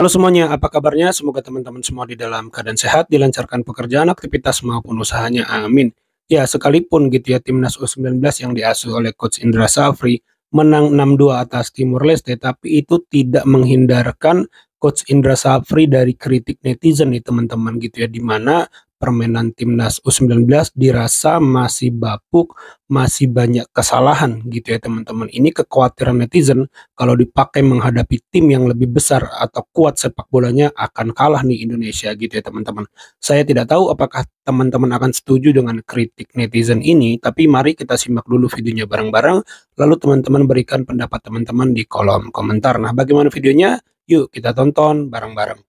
Halo semuanya, apa kabarnya? Semoga teman-teman semua di dalam keadaan sehat, dilancarkan pekerjaan, aktivitas maupun usahanya. Amin. Ya, sekalipun gitu ya timnas U19 yang diasuh oleh Coach Indra Safri menang 6-2 atas Timor Leste, tapi itu tidak menghindarkan Coach Indra Safri dari kritik netizen nih teman-teman gitu ya, di mana permainan timnas U19 dirasa masih bapuk, masih banyak kesalahan gitu ya teman-teman. Ini kekhawatiran netizen kalau dipakai menghadapi tim yang lebih besar atau kuat sepak bolanya akan kalah nih Indonesia gitu ya teman-teman. Saya tidak tahu apakah teman-teman akan setuju dengan kritik netizen ini, tapi mari kita simak dulu videonya bareng-bareng, lalu teman-teman berikan pendapat teman-teman di kolom komentar. Nah, bagaimana videonya? Yuk kita tonton bareng-bareng.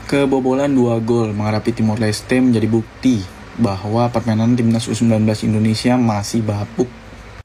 Kebobolan 2 gol menghadapi Timor Leste menjadi bukti bahwa permainan timnas U19 Indonesia masih bapuk.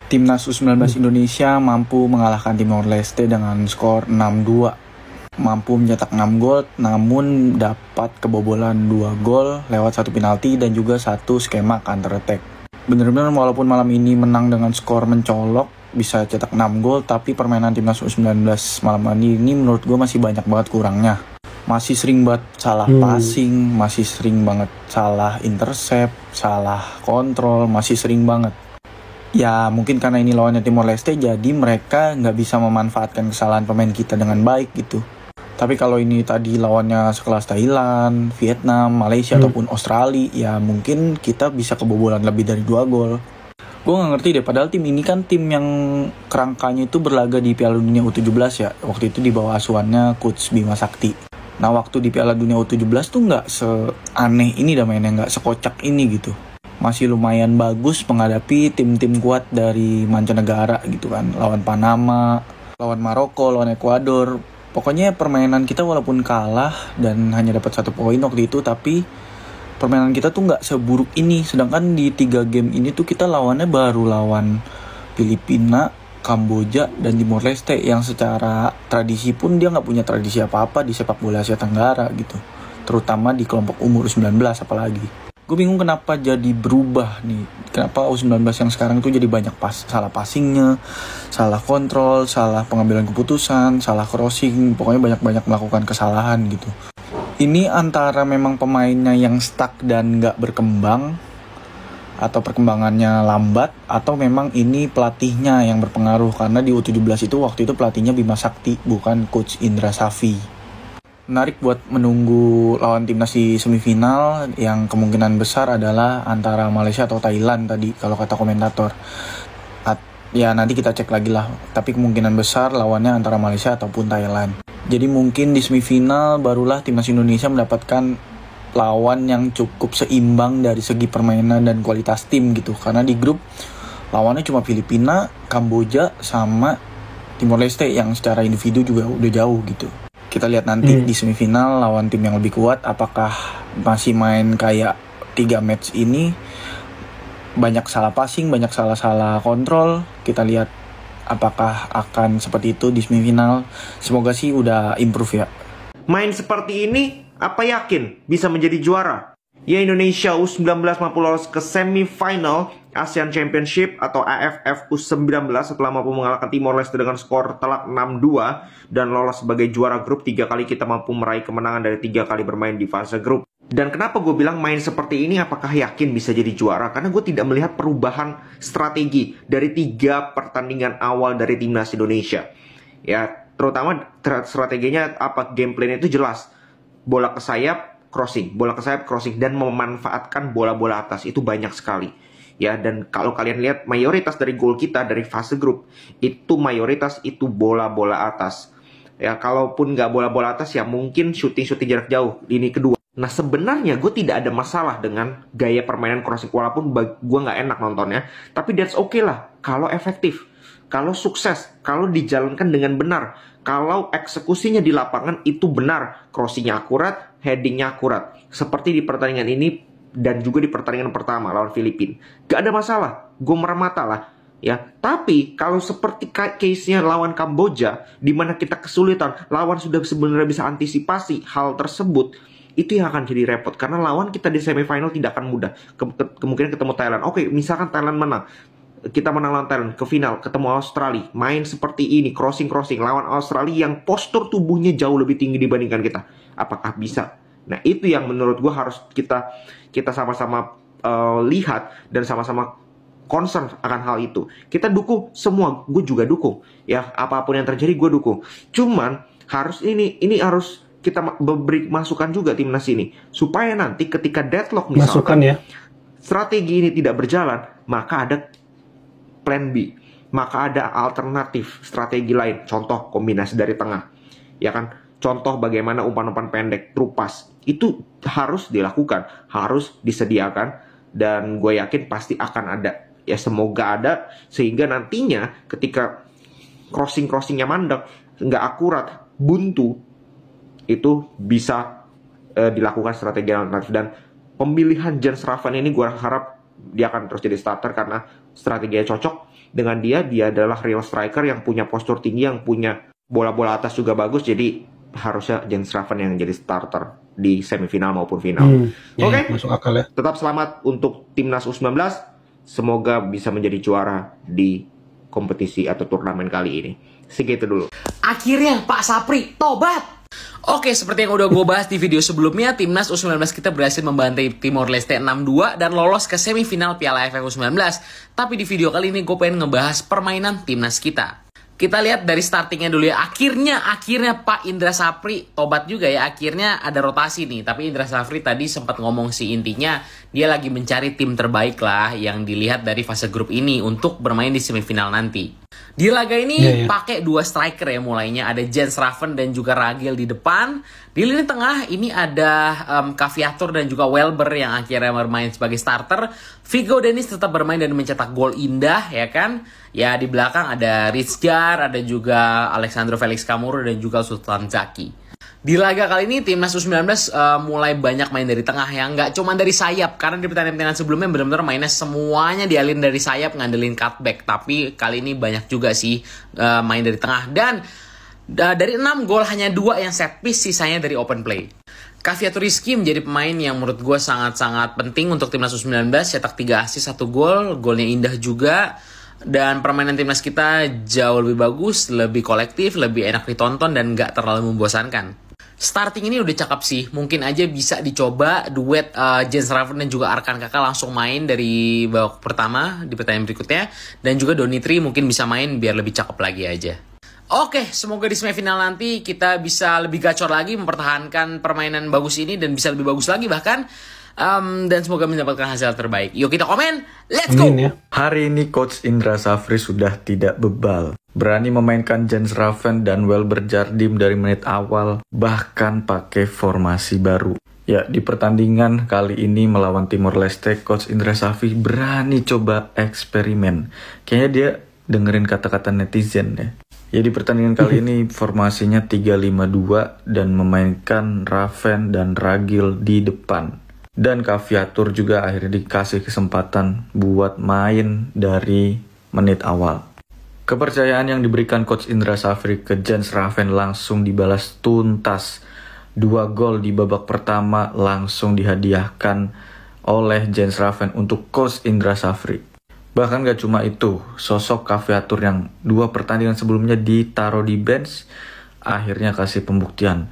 Timnas U19 Indonesia mampu mengalahkan Timor Leste dengan skor 6-2. Mampu mencetak 6 gol, namun dapat kebobolan 2 gol lewat satu penalti dan juga satu skema counter attack. Benar-benar walaupun malam ini menang dengan skor mencolok, bisa cetak 6 gol, tapi permainan timnas U19 malam ini menurut gue masih banyak banget kurangnya. Masih sering banget salah passing, masih sering banget salah intercept, salah kontrol, masih sering banget. Ya mungkin karena ini lawannya Timor Leste, jadi mereka nggak bisa memanfaatkan kesalahan pemain kita dengan baik gitu. Tapi kalau ini tadi lawannya sekelas Thailand, Vietnam, Malaysia ataupun Australia, ya mungkin kita bisa kebobolan lebih dari 2 gol. Gue nggak ngerti deh, padahal tim ini kan tim yang kerangkanya itu berlaga di Piala Dunia U17 ya. Waktu itu di bawah asuhannya Coach Bima Sakti. Nah waktu di Piala Dunia U17 tuh nggak seaneh ini dah mainnya, nggak sekocak ini gitu. Masih lumayan bagus menghadapi tim-tim kuat dari mancanegara gitu kan. Lawan Panama, lawan Maroko, lawan Ekuador. Pokoknya permainan kita walaupun kalah dan hanya dapat 1 poin waktu itu, tapi permainan kita tuh nggak seburuk ini. Sedangkan di 3 game ini tuh kita lawannya baru lawan Filipina, Kamboja, dan Timor Leste yang secara tradisi pun dia nggak punya tradisi apa-apa di sepak bola Asia Tenggara gitu, terutama di kelompok umur 19 apalagi. Gue bingung kenapa jadi berubah nih, kenapa U19 yang sekarang itu jadi banyak salah passingnya, salah kontrol, salah pengambilan keputusan, salah crossing, pokoknya banyak-banyak melakukan kesalahan gitu. Ini antara memang pemainnya yang stuck dan nggak berkembang, atau perkembangannya lambat, atau memang ini pelatihnya yang berpengaruh, karena di U17 itu waktu itu pelatihnya Bima Sakti, bukan Coach Indra Safri. Menarik buat menunggu lawan timnas di semifinal, yang kemungkinan besar adalah antara Malaysia atau Thailand tadi kalau kata komentator. Ya nanti kita cek lagi lah, tapi kemungkinan besar lawannya antara Malaysia ataupun Thailand. Jadi mungkin di semifinal barulah timnas Indonesia mendapatkan lawan yang cukup seimbang dari segi permainan dan kualitas tim gitu. Karena di grup lawannya cuma Filipina, Kamboja, sama Timor Leste yang secara individu juga udah jauh gitu. Kita lihat nanti di semifinal lawan tim yang lebih kuat, apakah masih main kayak 3 match ini, banyak salah passing, banyak salah kontrol. Kita lihat apakah akan seperti itu di semifinal. Semoga sih udah improve ya. Main seperti ini, apa yakin bisa menjadi juara? Ya, Indonesia U19 mampu lolos ke semifinal ASEAN Championship atau AFF U19 setelah mampu mengalahkan Timor Leste dengan skor telak 6-2 dan lolos sebagai juara grup. 3 kali kita mampu meraih kemenangan dari 3 kali bermain di fase grup. Dan kenapa gue bilang main seperti ini apakah yakin bisa jadi juara? Karena gue tidak melihat perubahan strategi dari 3 pertandingan awal dari timnas Indonesia. Ya, terutama strateginya apa, gameplaynya itu jelas. Bola ke sayap, crossing, bola ke sayap, crossing, dan memanfaatkan bola-bola atas itu banyak sekali. Ya, dan kalau kalian lihat mayoritas dari gol kita dari fase grup itu mayoritas itu bola-bola atas. Ya, kalaupun nggak bola-bola atas ya mungkin shooting jarak jauh lini kedua. Nah, sebenarnya gue tidak ada masalah dengan gaya permainan crossing, walaupun gue nggak enak nontonnya, tapi that's okay lah kalau efektif, kalau sukses, kalau dijalankan dengan benar, kalau eksekusinya di lapangan itu benar, crossingnya akurat, headingnya akurat, seperti di pertandingan ini dan juga di pertandingan pertama lawan Filipina. Gak ada masalah, gue meremata lah. Ya, tapi kalau seperti case-nya lawan Kamboja, di mana kita kesulitan, lawan sudah sebenarnya bisa antisipasi hal tersebut, itu yang akan jadi repot. Karena lawan kita di semifinal tidak akan mudah. Kemungkinan ketemu Thailand. Oke, misalkan Thailand menang, kita menang lawan Thailand, ke final ketemu Australia, main seperti ini, crossing lawan Australia yang postur tubuhnya jauh lebih tinggi dibandingkan kita, apakah bisa? Nah, itu yang menurut gue harus kita sama-sama lihat dan sama-sama concern akan hal itu. Kita dukung semua, gue juga dukung ya, apapun yang terjadi gue dukung. Cuman harus ini harus kita beri masukan juga timnas ini, supaya nanti ketika deadlock misalkan ya, strategi ini tidak berjalan, maka ada plan B, maka ada alternatif strategi lain. Contoh kombinasi dari tengah, ya kan? Contoh bagaimana umpan-umpan pendek, trupas, itu harus dilakukan, harus disediakan, dan gue yakin pasti akan ada. Ya semoga ada, sehingga nantinya ketika crossingnya mandek, nggak akurat, buntu, itu bisa dilakukan strategi alternatif. Dan pemilihan Jens Raffen ini gue harap dia akan terus jadi starter karena strateginya cocok dengan dia adalah real striker yang punya postur tinggi, yang punya bola-bola atas juga bagus, jadi harusnya Jens Raffen yang jadi starter di semifinal maupun final. Oke, masuk akal ya. Tetap selamat untuk timnas U19, semoga bisa menjadi juara di kompetisi atau turnamen kali ini. Segitu dulu. Akhirnya Pak Sapri tobat. Oke, seperti yang udah gue bahas di video sebelumnya, timnas U19 kita berhasil membantai Timor Leste 6-2 dan lolos ke semifinal Piala AFF U19. Tapi di video kali ini gue pengen ngebahas permainan timnas kita. Kita lihat dari startingnya dulu ya. Akhirnya Pak Indra Sapri tobat juga ya. Akhirnya ada rotasi nih. Tapi Indra Sapri tadi sempat ngomong sih, intinya dia lagi mencari tim terbaik lah yang dilihat dari fase grup ini untuk bermain di semifinal nanti. Di laga ini pakai dua striker ya mulainya. Ada Jens Raffen dan juga Ragil di depan. Di lini tengah ini ada Caviator dan juga Welber yang akhirnya bermain sebagai starter. Vigo Dennis tetap bermain dan mencetak gol indah ya kan. Ya di belakang ada Rizjar, ada juga Alexandro Felix Camuro dan juga Sultan Zaki. Di laga kali ini timnas U19 mulai banyak main dari tengah ya, nggak cuma dari sayap, karena di pertandingan sebelumnya benar-benar mainnya semuanya dialin dari sayap ngandelin cutback, tapi kali ini banyak juga sih main dari tengah. Dan dari 6 gol hanya 2 yang set piece, sisanya dari open play. Caviator Rizky menjadi pemain yang menurut gue sangat-sangat penting untuk timnas U19, cetak 3 assist 1 gol, golnya indah juga. Dan permainan timnas kita jauh lebih bagus, lebih kolektif, lebih enak ditonton dan nggak terlalu membosankan. Starting ini udah cakep sih, mungkin aja bisa dicoba duet Jens Raffen dan juga Arkan Kakak langsung main dari babak pertama di pertandingan berikutnya. Dan juga Donitri mungkin bisa main biar lebih cakep lagi aja. Oke, semoga di semifinal nanti kita bisa lebih gacor lagi, mempertahankan permainan bagus ini dan bisa lebih bagus lagi bahkan. Dan semoga mendapatkan hasil terbaik. Yuk kita komen, let's go! Ya. Hari ini Coach Indra Safri sudah tidak bebal. Berani memainkan Jens Raffen dan Welber Jardim dari menit awal, bahkan pakai formasi baru. Ya, di pertandingan kali ini melawan Timor Leste, Coach Indra Safri berani coba eksperimen. Kayaknya dia dengerin kata-kata netizen ya. Ya, di pertandingan kali ini formasinya 3-5-2 dan memainkan Raffen dan Ragil di depan. Dan Caviator juga akhirnya dikasih kesempatan buat main dari menit awal. Kepercayaan yang diberikan Coach Indra Safri ke Jens Raffen langsung dibalas tuntas. 2 gol di babak pertama langsung dihadiahkan oleh Jens Raffen untuk Coach Indra Safri. Bahkan gak cuma itu, sosok Caviator yang 2 pertandingan sebelumnya ditaruh di bench, akhirnya kasih pembuktian.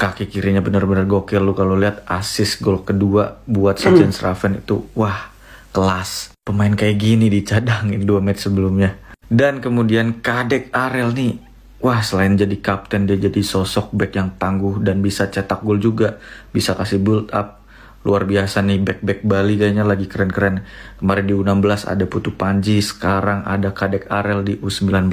Kaki kirinya benar-benar gokil, lu kalau lihat assist gol kedua buat si Jens Raffen itu, wah, kelas. Pemain kayak gini dicadangin 2 match sebelumnya. Dan kemudian Kadek Arel nih, wah, selain jadi kapten dia jadi sosok back yang tangguh dan bisa cetak gol juga, bisa kasih build up. Luar biasa nih back Bali, kayaknya lagi keren-keren. Kemarin di U16 ada Putu Panji, sekarang ada Kadek Arel di U19.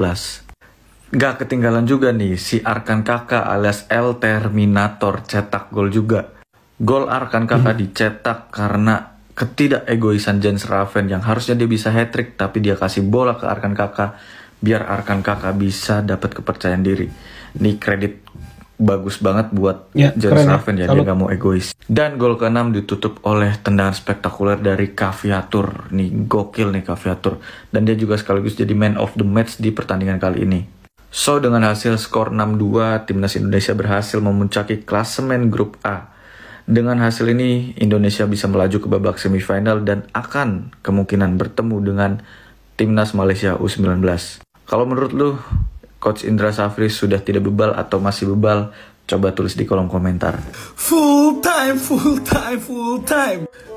Gak ketinggalan juga nih si Arkan Kakak alias El Terminator cetak gol juga. Gol Arkan Kakak dicetak karena ketidakegoisan Jens Raffen yang harusnya dia bisa hat-trick, tapi dia kasih bola ke Arkan Kakak biar Arkan Kakak bisa dapat kepercayaan diri. Ini kredit bagus banget buat Jens Raffen ya, dia gak mau egois. Dan gol ke-6 ditutup oleh tendangan spektakuler dari Caviator. Nih gokil nih Caviator. Dan dia juga sekaligus jadi man of the match di pertandingan kali ini. So, dengan hasil skor 6-2, timnas Indonesia berhasil memuncaki klasemen grup A. Dengan hasil ini, Indonesia bisa melaju ke babak semifinal dan akan kemungkinan bertemu dengan Timnas Malaysia U19. Kalau menurut lu, Coach Indra Safri sudah tidak bebal atau masih bebal? Coba tulis di kolom komentar. Full time.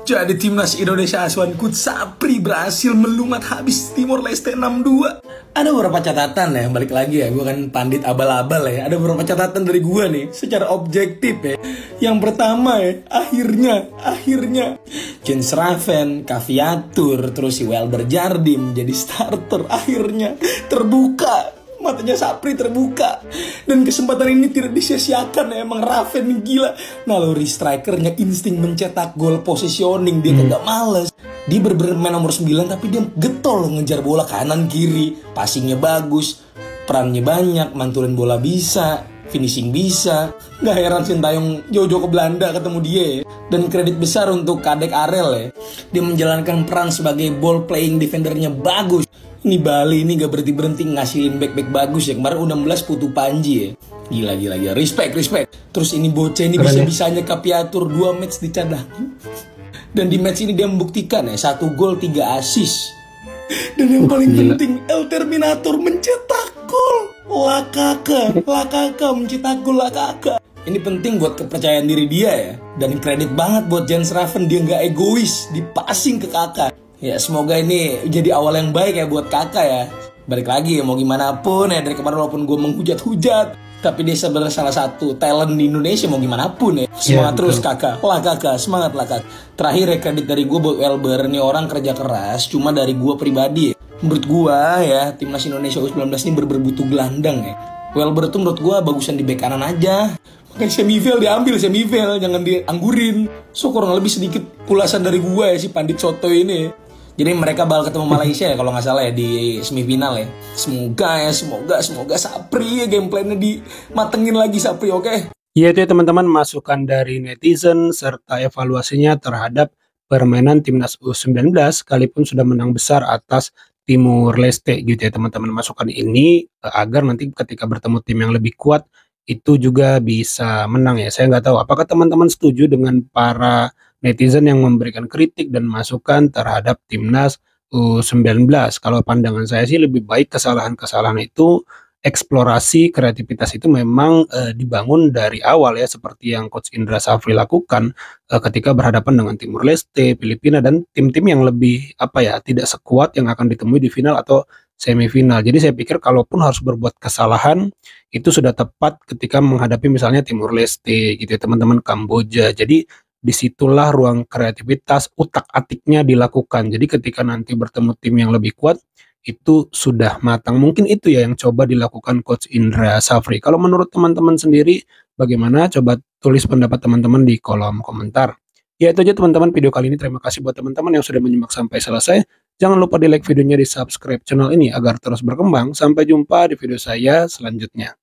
Jadi timnas Indonesia asuhan Coach Sapri berhasil melumat habis Timor Leste 6-2. Ada beberapa catatan ya, balik lagi ya, gue kan pandit abal-abal ya. Ada beberapa catatan dari gue nih, secara objektif ya. Yang pertama ya, akhirnya Jens Raven, Kaviatur, terus si Welber Jardim jadi starter. Akhirnya terbuka, matanya Sapri terbuka. Dan kesempatan ini tidak disia-siakan ya. Emang Raven nih gila. Naluri strikernya, insting mencetak gol, positioning, dia kagak males. Dia bermain nomor 9 tapi dia getol ngejar bola kanan kiri. Passingnya bagus, perannya banyak, mantulin bola bisa, finishing bisa. Gak heran Sintayong jauh-jauh ke Belanda ketemu dia ya. Dan kredit besar untuk Kadek Arel ya. Dia menjalankan peran sebagai ball playing defendernya bagus. Ini Bali ini gak berhenti-berhenti ngasilin back-back bagus ya. Kemarin U16 Putu Panji ya. Gila. Respect. Terus ini bocah ini bisa-bisanya Kapiatur 2 match dicadangin. Dan di match ini dia membuktikan ya 1 gol 3 assist. Dan yang paling penting El Terminator mencetak gol. Lakaka mencetak gol Lakaka. Ini penting buat kepercayaan diri dia ya. Dan kredit banget buat Jens Raven, dia gak egois, dipassing ke Kakak. Ya semoga ini jadi awal yang baik ya buat Kakak ya. Balik lagi ya, mau gimana pun ya, dari kemarin walaupun gue menghujat-hujat, tapi dia sebenarnya salah satu talent di Indonesia mau gimana pun ya. Semangat terus Kakak. Kakak, semangat lah Kakak. Terakhir ya, kredit dari gue buat Welber. Ini orang kerja keras, cuma dari gue pribadi ya. Menurut gue ya, timnas Indonesia U19 ini berbutuh gelandang ya. Welber tuh menurut gue bagusan di bek kanan aja. Makanya diambil semivel, jangan dianggurin. So kurang lebih sedikit ulasan dari gue ya, si Pandit Soto ini. Jadi mereka bakal ketemu Malaysia ya kalau nggak salah ya di semifinal ya. Semoga Sapri ya gameplaynya dimatengin lagi Sapri, oke? Ya itu ya teman-teman, masukan dari netizen serta evaluasinya terhadap permainan timnas U19 sekalipun sudah menang besar atas Timur Leste gitu ya teman-teman. Masukan ini agar nanti ketika bertemu tim yang lebih kuat itu juga bisa menang ya. Saya nggak tahu apakah teman-teman setuju dengan para netizen yang memberikan kritik dan masukan terhadap timnas U19. Kalau pandangan saya sih lebih baik kesalahan-kesalahan itu, eksplorasi kreativitas itu memang dibangun dari awal ya, seperti yang Coach Indra Safri lakukan ketika berhadapan dengan Timur Leste, Filipina dan tim-tim yang lebih tidak sekuat yang akan ditemui di final atau semifinal. Jadi saya pikir kalaupun harus berbuat kesalahan itu sudah tepat ketika menghadapi misalnya Timur Leste gitu ya teman-teman, Kamboja. Jadi disitulah ruang kreativitas utak-atiknya dilakukan. Jadi ketika nanti bertemu tim yang lebih kuat itu sudah matang. Mungkin itu ya yang coba dilakukan Coach Indra Safri. Kalau menurut teman-teman sendiri bagaimana? Coba tulis pendapat teman-teman di kolom komentar. Ya itu aja teman-teman video kali ini. Terima kasih buat teman-teman yang sudah menyimak sampai selesai. Jangan lupa di like videonya, di subscribe channel ini agar terus berkembang. Sampai jumpa di video saya selanjutnya.